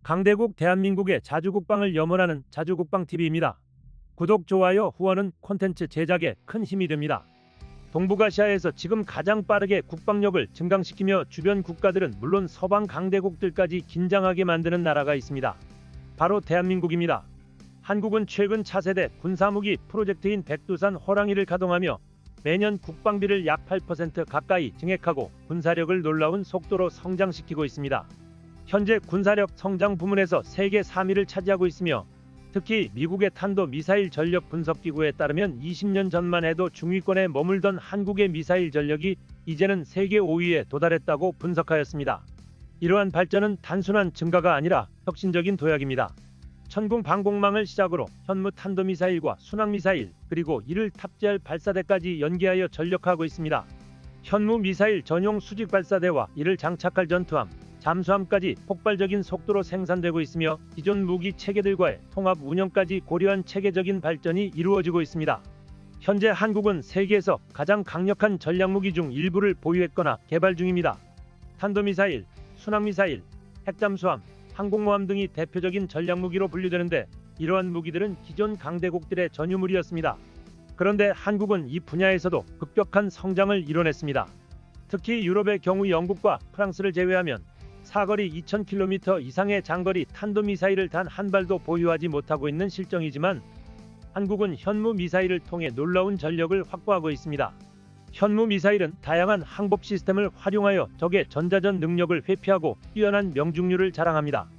강대국 대한민국의 자주국방을 염원하는 자주국방TV입니다. 구독, 좋아요, 후원은 콘텐츠 제작에 큰 힘이 됩니다. 동북아시아에서 지금 가장 빠르게 국방력을 증강시키며 주변 국가들은 물론 서방 강대국들까지 긴장하게 만드는 나라가 있습니다. 바로 대한민국입니다. 한국은 최근 차세대 군사무기 프로젝트인 백두산 호랑이를 가동하며 매년 국방비를 약 8% 가까이 증액하고 군사력을 놀라운 속도로 성장시키고 있습니다. 현재 군사력 성장 부문에서 세계 3위를 차지하고 있으며 특히 미국의 탄도미사일 전력 분석기구에 따르면 20년 전만 해도 중위권에 머물던 한국의 미사일 전력이 이제는 세계 5위에 도달했다고 분석하였습니다. 이러한 발전은 단순한 증가가 아니라 혁신적인 도약입니다. 천궁 방공망을 시작으로 현무 탄도미사일과 순항미사일 그리고 이를 탑재할 발사대까지 연계하여 전력화하고 있습니다. 현무 미사일 전용 수직 발사대와 이를 장착할 전투함, 잠수함까지 폭발적인 속도로 생산되고 있으며 기존 무기 체계들과의 통합 운영까지 고려한 체계적인 발전이 이루어지고 있습니다. 현재 한국은 세계에서 가장 강력한 전략무기 중 일부를 보유했거나 개발 중입니다. 탄도미사일, 순항미사일, 핵잠수함, 항공모함 등이 대표적인 전략무기로 분류되는데 이러한 무기들은 기존 강대국들의 전유물이었습니다. 그런데 한국은 이 분야에서도 급격한 성장을 이뤄냈습니다. 특히 유럽의 경우 영국과 프랑스를 제외하면 사거리 2000km 이상의 장거리 탄도미사일을 단 한 발도 보유하지 못하고 있는 실정이지만 한국은 현무 미사일을 통해 놀라운 전력을 확보하고 있습니다. 현무 미사일은 다양한 항법 시스템을 활용하여 적의 전자전 능력을 회피하고 뛰어난 명중률을 자랑합니다.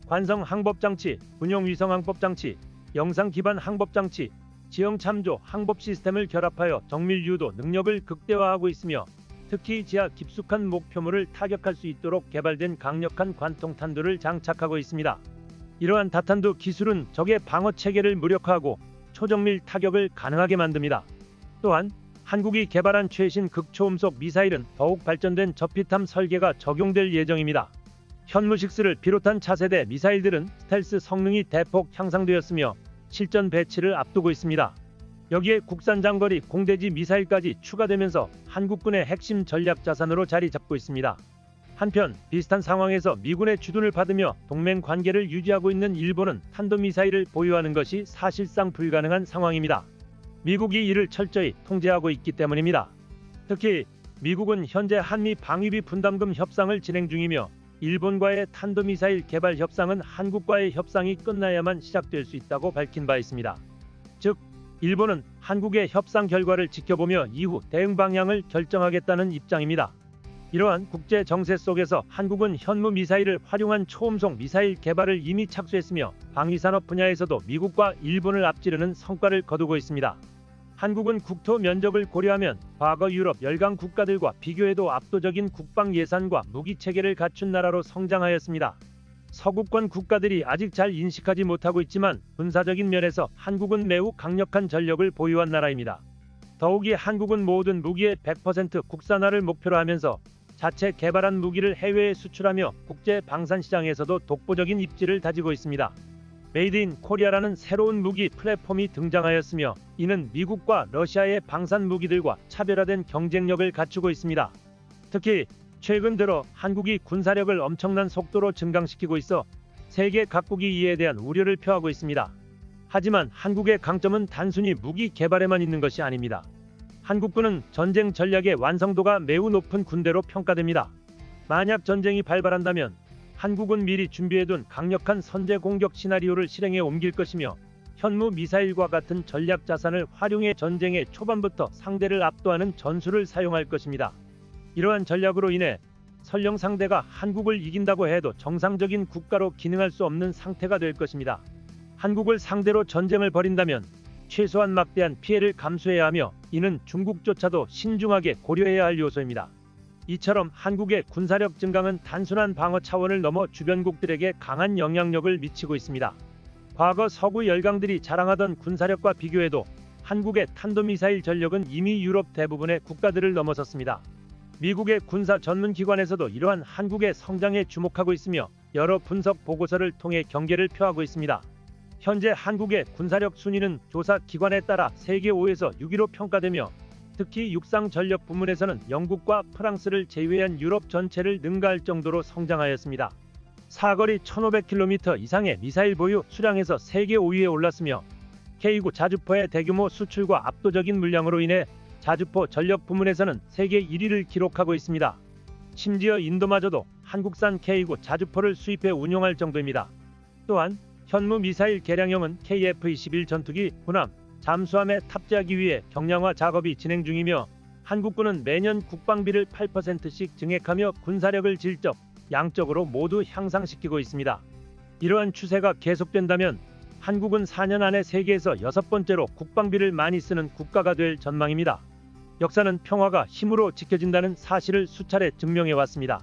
관성 항법장치, 군용 위성 항법장치, 영상 기반 항법장치, 지형 참조 항법 시스템을 결합하여 정밀 유도 능력을 극대화하고 있으며 특히 지하 깊숙한 목표물을 타격할 수 있도록 개발된 강력한 관통탄두를 장착하고 있습니다. 이러한 다탄두 기술은 적의 방어 체계를 무력화하고 초정밀 타격을 가능하게 만듭니다. 또한 한국이 개발한 최신 극초음속 미사일은 더욱 발전된 저피탐 설계가 적용될 예정입니다. 현무6를 비롯한 차세대 미사일들은 스텔스 성능이 대폭 향상되었으며 실전 배치를 앞두고 있습니다. 여기에 국산 장거리 공대지 미사일까지 추가되면서 한국군의 핵심 전략 자산으로 자리 잡고 있습니다. 한편 비슷한 상황에서 미군의 주둔을 받으며 동맹 관계를 유지하고 있는 일본은 탄도미사일을 보유하는 것이 사실상 불가능한 상황입니다. 미국이 이를 철저히 통제하고 있기 때문입니다. 특히 미국은 현재 한미 방위비 분담금 협상을 진행 중이며 일본과의 탄도미사일 개발 협상은 한국과의 협상이 끝나야만 시작될 수 있다고 밝힌 바 있습니다. 즉 일본은 한국의 협상 결과를 지켜보며 이후 대응 방향을 결정하겠다는 입장입니다. 이러한 국제 정세 속에서 한국은 현무 미사일을 활용한 초음속 미사일 개발을 이미 착수했으며 방위산업 분야에서도 미국과 일본을 앞지르는 성과를 거두고 있습니다. 한국은 국토 면적을 고려하면 과거 유럽 열강 국가들과 비교해도 압도적인 국방 예산과 무기 체계를 갖춘 나라로 성장하였습니다. 서구권 국가들이 아직 잘 인식하지 못하고 있지만 군사적인 면에서 한국은 매우 강력한 전력을 보유한 나라입니다. 더욱이 한국은 모든 무기의 100% 국산화를 목표로 하면서 자체 개발한 무기를 해외에 수출하며 국제 방산 시장에서도 독보적인 입지를 다지고 있습니다. 메이드 인 코리아라는 새로운 무기 플랫폼이 등장하였으며 이는 미국과 러시아의 방산 무기들과 차별화된 경쟁력을 갖추고 있습니다. 특히 최근 들어 한국이 군사력을 엄청난 속도로 증강시키고 있어 세계 각국이 이에 대한 우려를 표하고 있습니다. 하지만 한국의 강점은 단순히 무기 개발에만 있는 것이 아닙니다. 한국군은 전쟁 전략의 완성도가 매우 높은 군대로 평가됩니다. 만약 전쟁이 발발한다면 한국은 미리 준비해둔 강력한 선제 공격 시나리오를 실행에 옮길 것이며 현무 미사일과 같은 전략 자산을 활용해 전쟁의 초반부터 상대를 압도하는 전술을 사용할 것입니다. 이러한 전략으로 인해 설령 상대가 한국을 이긴다고 해도 정상적인 국가로 기능할 수 없는 상태가 될 것입니다. 한국을 상대로 전쟁을 벌인다면 최소한 막대한 피해를 감수해야 하며 이는 중국조차도 신중하게 고려해야 할 요소입니다. 이처럼 한국의 군사력 증강은 단순한 방어 차원을 넘어 주변국들에게 강한 영향력을 미치고 있습니다. 과거 서구 열강들이 자랑하던 군사력과 비교해도 한국의 탄도미사일 전력은 이미 유럽 대부분의 국가들을 넘어섰습니다. 미국의 군사 전문기관에서도 이러한 한국의 성장에 주목하고 있으며 여러 분석 보고서를 통해 경계를 표하고 있습니다. 현재 한국의 군사력 순위는 조사 기관에 따라 세계 5에서 6위로 평가되며 특히 육상 전력 부문에서는 영국과 프랑스를 제외한 유럽 전체를 능가할 정도로 성장하였습니다. 사거리 1500km 이상의 미사일 보유 수량에서 세계 5위에 올랐으며 K9 자주포의 대규모 수출과 압도적인 물량으로 인해 자주포 전력 부문에서는 세계 1위를 기록하고 있습니다. 심지어 인도마저도 한국산 K9 자주포를 수입해 운용할 정도입니다. 또한 현무 미사일 개량형은 KF-21 전투기, 군함, 잠수함에 탑재하기 위해 경량화 작업이 진행 중이며 한국군은 매년 국방비를 8%씩 증액하며 군사력을 질적, 양적으로 모두 향상시키고 있습니다. 이러한 추세가 계속된다면 한국은 4년 안에 세계에서 6번째로 국방비를 많이 쓰는 국가가 될 전망입니다. 역사는 평화가 힘으로 지켜진다는 사실을 수차례 증명해 왔습니다.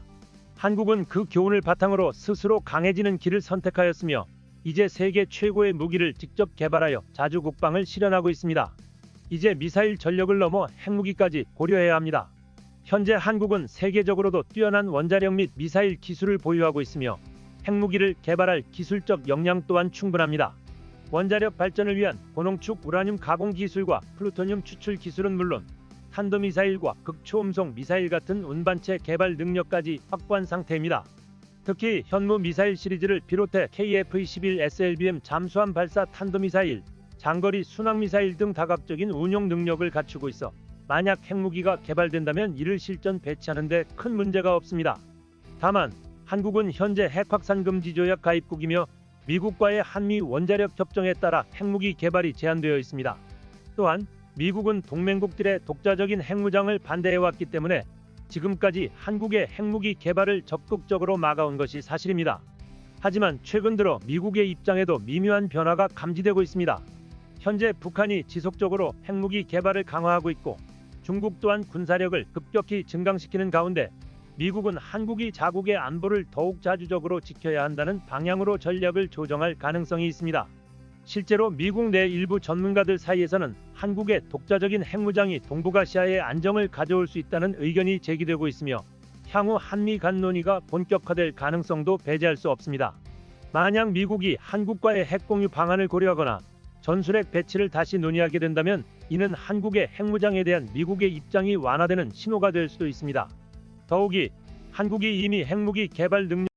한국은 그 교훈을 바탕으로 스스로 강해지는 길을 선택하였으며 이제 세계 최고의 무기를 직접 개발하여 자주국방을 실현하고 있습니다. 이제 미사일 전력을 넘어 핵무기까지 고려해야 합니다. 현재 한국은 세계적으로도 뛰어난 원자력 및 미사일 기술을 보유하고 있으며 핵무기를 개발할 기술적 역량 또한 충분합니다. 원자력 발전을 위한 고농축 우라늄 가공 기술과 플루토늄 추출 기술은 물론 탄도미사일과 극초음속 미사일 같은 운반체 개발 능력까지 확보한 상태입니다. 특히 현무 미사일 시리즈를 비롯해 KF-21 SLBM 잠수함 발사 탄도미사일, 장거리 순항미사일 등 다각적인 운용 능력을 갖추고 있어 만약 핵무기가 개발된다면 이를 실전 배치하는 데 큰 문제가 없습니다. 다만 한국은 현재 핵확산 금지 조약 가입국이며 미국과의 한미 원자력 협정에 따라 핵무기 개발이 제한되어 있습니다. 또한 미국은 동맹국들의 독자적인 핵무장을 반대해왔기 때문에 지금까지 한국의 핵무기 개발을 적극적으로 막아온 것이 사실입니다. 하지만 최근 들어 미국의 입장에도 미묘한 변화가 감지되고 있습니다. 현재 북한이 지속적으로 핵무기 개발을 강화하고 있고 중국 또한 군사력을 급격히 증강시키는 가운데 미국은 한국이 자국의 안보를 더욱 자주적으로 지켜야 한다는 방향으로 전략을 조정할 가능성이 있습니다. 실제로 미국 내 일부 전문가들 사이에서는 한국의 독자적인 핵무장이 동북아시아의 안정을 가져올 수 있다는 의견이 제기되고 있으며 향후 한미 간 논의가 본격화될 가능성도 배제할 수 없습니다. 만약 미국이 한국과의 핵공유 방안을 고려하거나 전술핵 배치를 다시 논의하게 된다면 이는 한국의 핵무장에 대한 미국의 입장이 완화되는 신호가 될 수도 있습니다. 더욱이 한국이 이미 핵무기 개발 능력